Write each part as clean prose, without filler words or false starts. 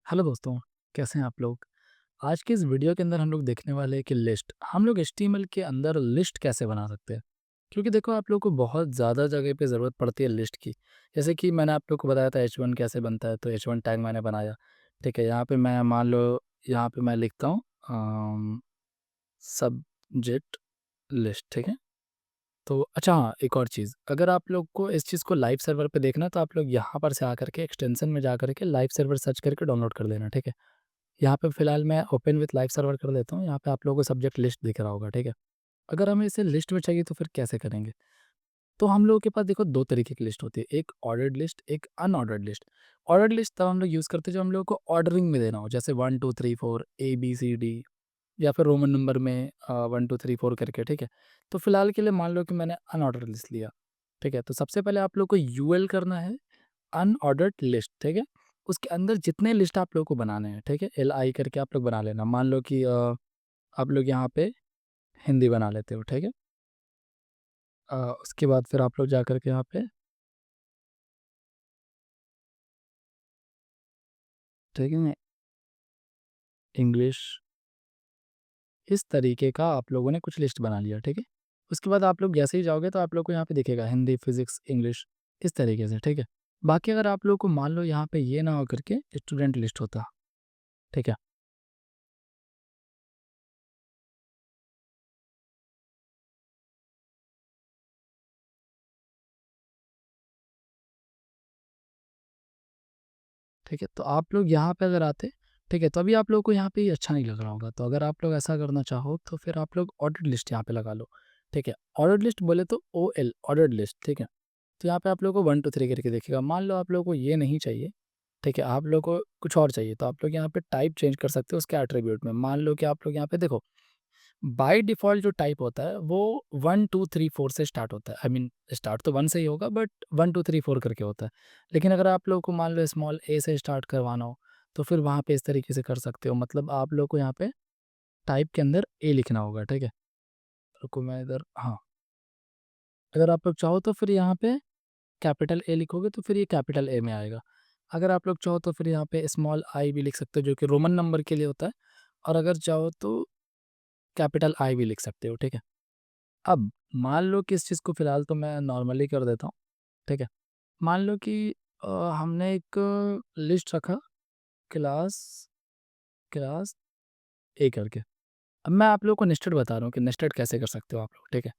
Hello दोस्तों, कैसे हैं आप लोग? आज की इस वीडियो के अंदर हम लोग देखने वाले हैं कि लिस्ट हम लोग एचटीएमएल के अंदर लिस्ट कैसे बना सकते हैं। क्योंकि देखो आप लोग को बहुत ज़्यादा जगह पे ज़रूरत पड़ती है लिस्ट की। जैसे कि मैंने आप लोग को बताया था एच वन कैसे बनता है, तो एच वन टैग मैंने बनाया। ठीक है, यहाँ पे मैं मान लो यहाँ पे मैं लिखता हूँ सब्जेक्ट लिस्ट। ठीक है, तो अच्छा हाँ, एक और चीज़, अगर आप लोग को इस चीज़ को लाइव सर्वर पे देखना है तो आप लोग यहाँ पर से आकर के एक्सटेंशन में जा करके लाइव सर्वर सर्च करके डाउनलोड कर लेना। ठीक है, यहाँ पे फिलहाल मैं ओपन विथ लाइव सर्वर कर देता हूँ। यहाँ पे आप लोगों को सब्जेक्ट लिस्ट दिख रहा होगा, ठीक है। अगर हमें इसे लिस्ट में चाहिए तो फिर कैसे करेंगे? तो हम लोगों के पास देखो 2 तरीके की लिस्ट होती है, एक ऑर्डर्ड लिस्ट, एक अनऑर्डर्ड लिस्ट। ऑर्डर्ड लिस्ट तब हम लोग यूज़ करते हैं जब हम लोगों को ऑर्डरिंग में देना हो, जैसे 1 2 3 4 ए बी सी डी, या फिर रोमन नंबर में 1 2 3 4 करके, ठीक है। तो फिलहाल के लिए मान लो कि मैंने अनऑर्डर्ड लिस्ट लिया, ठीक है। तो सबसे पहले आप लोग को यूएल करना है, अनऑर्डर्ड लिस्ट, ठीक है। उसके अंदर जितने लिस्ट आप लोगों को बनाने हैं, ठीक है, एल आई करके आप लोग बना लेना। मान लो कि आप लोग यहाँ पे हिंदी बना लेते हो, ठीक है। उसके बाद फिर आप लोग जा कर के यहाँ पे, ठीक है, इंग्लिश, इस तरीके का आप लोगों ने कुछ लिस्ट बना लिया, ठीक है। उसके बाद आप लोग जैसे ही जाओगे तो आप लोग को यहाँ पे दिखेगा हिंदी, फिजिक्स, इंग्लिश, इस तरीके से, ठीक है। बाकी अगर आप लोग को मान लो यहाँ पे ये ना हो करके स्टूडेंट लिस्ट होता, ठीक है। ठीक है, तो आप लोग यहाँ पे अगर आते, ठीक है, तो अभी आप लोगों को यहाँ पे ये अच्छा नहीं लग रहा होगा, तो अगर आप लोग ऐसा करना चाहो तो फिर आप लोग ऑर्डर्ड लिस्ट यहाँ पे लगा लो, ठीक है। ऑर्डर्ड लिस्ट बोले तो ओ एल, ऑर्डर्ड लिस्ट, ठीक है। तो यहाँ पे आप लोगों को 1 2 3 करके दिखेगा। मान लो आप लोगों को ये नहीं चाहिए, ठीक है, आप लोगों को कुछ और चाहिए, तो आप लोग यहाँ पे टाइप चेंज कर सकते हो उसके एट्रीब्यूट में। मान लो कि आप लोग यहाँ पे देखो, बाय डिफ़ॉल्ट जो टाइप होता है वो 1 2 3 4 से स्टार्ट होता है। आई मीन स्टार्ट तो 1 से ही होगा, बट 1 2 3 4 करके होता है। लेकिन अगर आप लोगों को मान लो स्मॉल ए से स्टार्ट करवाना हो, तो फिर वहाँ पे इस तरीके से कर सकते हो। मतलब आप लोग को यहाँ पे टाइप के अंदर ए लिखना होगा, ठीक है? रुको मैं इधर, हाँ, अगर आप लोग चाहो तो फिर यहाँ पे कैपिटल ए लिखोगे तो फिर ये कैपिटल ए में आएगा। अगर आप लोग चाहो तो फिर यहाँ पे स्मॉल आई भी लिख सकते हो, जो कि रोमन नंबर के लिए होता है, और अगर चाहो तो कैपिटल आई भी लिख सकते हो, ठीक है? अब मान लो कि इस चीज़ को फ़िलहाल तो मैं नॉर्मली कर देता हूँ, ठीक है? मान लो कि हमने एक लिस्ट रखा, क्लास क्लास ए करके। अब मैं आप लोगों को नेस्टेड बता रहा हूँ कि नेस्टेड कैसे कर सकते हो आप लोग, ठीक है?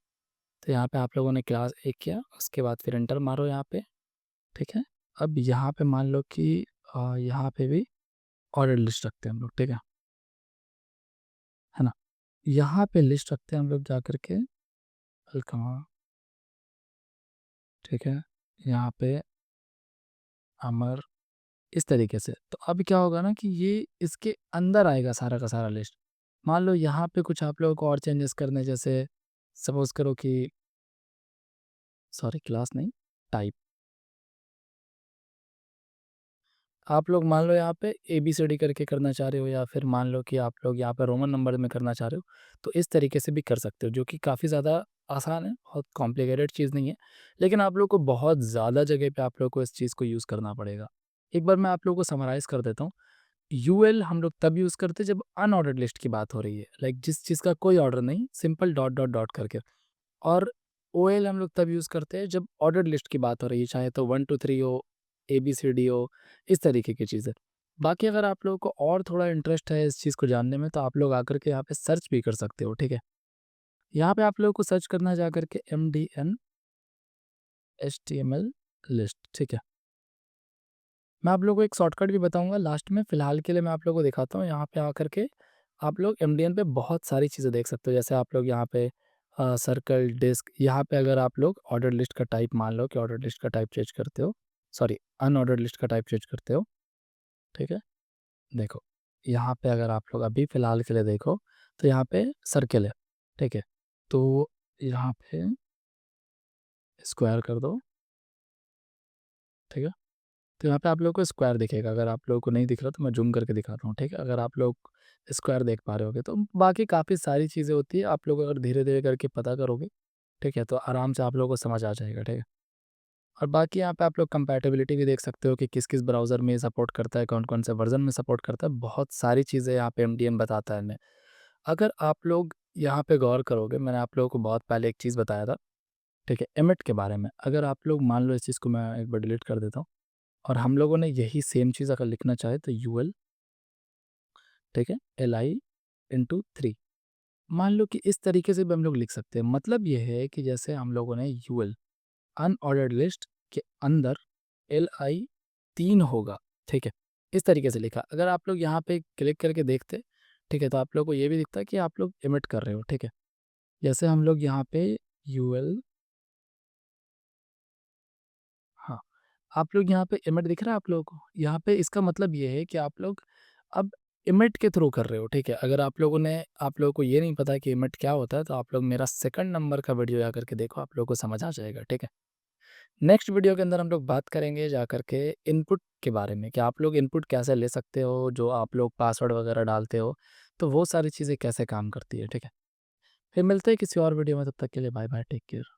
तो यहाँ पे आप लोगों ने क्लास ए किया, उसके बाद फिर एंटर मारो यहाँ पे, ठीक है? अब यहाँ पे मान लो कि यहाँ पे भी ऑर्डर लिस्ट रखते हैं हम लोग, ठीक है ना? यहाँ पे लिस्ट रखते हैं हम लोग जा कर के कहाँ, ठीक है? यहाँ पे अमर, इस तरीके से। तो अब क्या होगा ना कि ये इसके अंदर आएगा सारा का सारा लिस्ट। मान लो यहाँ पे कुछ आप लोगों को और चेंजेस करने, जैसे सपोज़ करो कि सॉरी क्लास नहीं, टाइप। आप लोग मान लो यहाँ पे एबीसीडी करके करना चाह रहे हो, या फिर मान लो कि आप लोग यहाँ पे रोमन नंबर में करना चाह रहे हो, तो इस तरीके से भी कर सकते हो, जो कि काफ़ी ज़्यादा आसान है, बहुत कॉम्प्लिकेटेड चीज़ नहीं है। लेकिन आप लोग को बहुत ज़्यादा जगह पे आप लोग को इस चीज़ को यूज़ करना पड़ेगा। एक बार मैं आप लोगों को समराइज़ कर देता हूँ। यूएल हम लोग तब यूज़ करते हैं जब अनऑर्डर्ड लिस्ट की बात हो रही है, लाइक जिस चीज़ का कोई ऑर्डर नहीं, सिंपल डॉट डॉट डॉट करके। और ओएल हम लोग तब यूज़ करते हैं जब ऑर्डर्ड लिस्ट की बात हो रही है, चाहे तो 1 2 3 हो, एबीसीडी हो, इस तरीके की चीज़ें। बाकी अगर आप लोगों को और थोड़ा इंटरेस्ट है इस चीज़ को जानने में, तो आप लोग आकर के यहाँ पे सर्च भी कर सकते हो, ठीक है। यहाँ पे आप लोगों को सर्च करना है जा करके एमडीएन एचटीएमएल लिस्ट, ठीक है। मैं आप लोगों को एक शॉर्टकट भी बताऊँगा लास्ट में, फ़िलहाल के लिए मैं आप लोगों को दिखाता हूँ। यहाँ पे आकर के आप लोग एमडीएन पे बहुत सारी चीज़ें देख सकते हो। जैसे आप लोग यहाँ पे सर्कल, डिस्क, यहाँ पे अगर आप लोग ऑर्डर लिस्ट का टाइप, मान लो कि ऑर्डर लिस्ट का टाइप चेंज करते हो, सॉरी अनऑर्डर्ड लिस्ट का टाइप चेंज करते हो, ठीक है? देखो, यहाँ पे अगर आप लोग अभी फ़िलहाल के लिए देखो, तो यहाँ पे सर्किल है, ठीक है? तो यहाँ पे स्क्वायर कर दो, ठीक है? तो यहाँ पे आप लोगों को स्क्वायर दिखेगा। अगर आप लोगों को नहीं दिख रहा तो मैं ज़ूम करके दिखाता हूँ, ठीक है? अगर आप लोग स्क्वायर देख पा रहे होगे तो बाकी काफ़ी सारी चीज़ें होती है, आप लोग अगर धीरे-धीरे करके पता करोगे, ठीक है? तो आराम से आप लोगों को समझ आ जाएगा, ठीक है? और बाकी यहाँ पे आप लोग कंपैटिबिलिटी भी देख सकते हो कि किस-किस ब्राउज़र में सपोर्ट करता है, कौन-कौन से वर्ज़न में सपोर्ट करता है, बहुत सारी चीज़ें यहाँ पे एमडीएम बताता है हमें। अगर आप लोग यहाँ पे गौर करोगे, मैंने आप लोगों को बहुत पहले एक चीज़ बताया था, ठीक है? एमिट के बारे में। अगर आप लोग मान लो इस चीज़ को मैं एक बार डिलीट कर देता हूँ और हम लोगों ने यही सेम चीज़ अगर लिखना चाहे तो यूएल, ठीक है? LI into 3। मान लो कि इस तरीके से भी हम लोग लिख सकते हैं। मतलब ये है कि जैसे हम लोगों ने यूएल अनऑर्डर्ड लिस्ट के अंदर एलआई 3 होगा, ठीक है? इस तरीके से लिखा। अगर आप लोग यहाँ पे क्लिक करके देखते, ठीक है? तो आप लोग को ये भी दिखता है कि आप लोग एमिट कर रहे हो, ठीक है? जैसे हम लोग यहाँ पे यूएल, हाँ, आप लोग यहाँ पे एमिट दिख रहा है आप लोगों को? यहाँ पे इसका मतलब ये है कि आप लोग अब एमिट के थ्रू कर रहे हो, ठीक है? अगर आप लोगों को ये नहीं पता कि एमिट क्या होता है, तो आप लोग मेरा सेकंड नंबर का वीडियो जा करके देखो, आप लोगों को समझ आ जाएगा, ठीक है? नेक्स्ट वीडियो के अंदर हम लोग बात करेंगे जा करके इनपुट के बारे में कि आप लोग इनपुट कैसे ले सकते हो, जो आप लोग पासवर्ड वगैरह डालते हो, तो वो सारी चीज़ें कैसे काम करती है, ठीक है? फिर मिलते हैं किसी और वीडियो में, तब तक के लिए बाय बाय, टेक केयर।